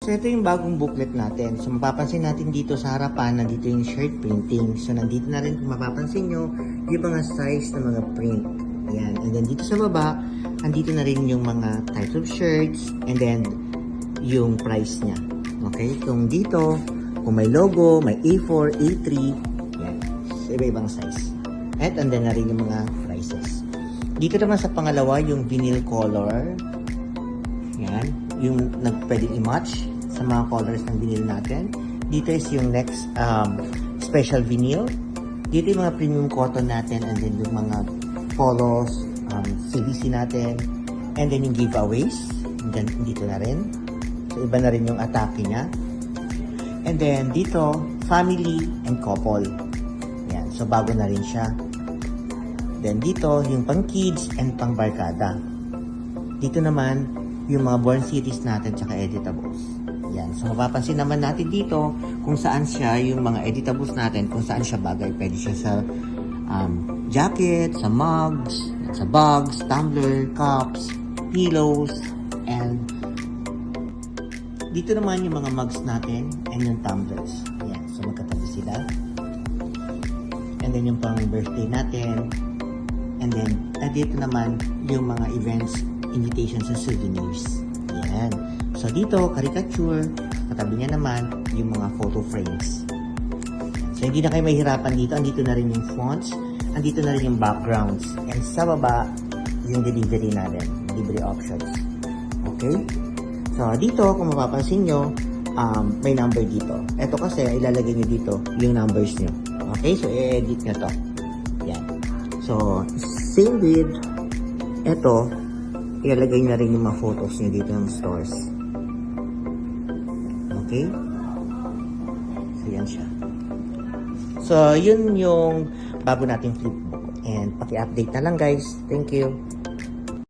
So, ito yung bagong booklet natin. So, mapapansin natin dito sa harapan, nandito yung shirt printing. So, nandito na rin kung mapapansin nyo, yung mga size ng mga print. Ayan. And then, dito sa baba, nandito na rin yung mga types of shirts, and then, yung price niya. Okay? Kung dito, kung may logo, may A4, A3, yan. So, iba-ibang size. And then na rin yung mga prices. Dito naman sa pangalawa, yung vinyl color. Yan. Yung pwedeng i-match sa mga colors ng vinyl natin. Dito is yung next special vinyl. Dito yung mga premium cotton natin, and then yung mga polos, CBC natin, and then yung giveaways. Dito na rin. So, iba na rin yung atake niya. And then, dito, family and couple. Yan. So, bago na rin siya. Then, dito, yung pang kids and pang barkada. Dito naman, yung mga born cities natin tsaka editables. Yan. So, mapapansin naman natin dito kung saan siya, yung mga editables natin, kung saan siya bagay. Pwede siya sa jacket, sa mugs, sa bags, tumbler, cups, pillows, and dito naman yung mga mugs natin and yung tumblers. Ayan. So, magkatabi sila. And then yung pang birthday natin. And then, dito naman yung mga events, invitations, and souvenirs. Ayan. So, dito, caricature. Katabi niya naman yung mga photo frames. So, hindi na kayo mahihirapan dito. Andito na rin yung fonts. Andito na rin yung backgrounds. And sa baba, yung delivery natin. Delivery options. Okay? So, dito, kung mapapansin nyo, may number dito. Ito kasi, ilalagay nyo dito yung numbers nyo. Okay? So, i-edit nyo to. Yan. So, same with ito, ilalagay na rin yung mga photos nyo dito ng stores. Okay? So, yan siya. So, yun yung bago nating flipbook. And paki-update na lang guys. Thank you.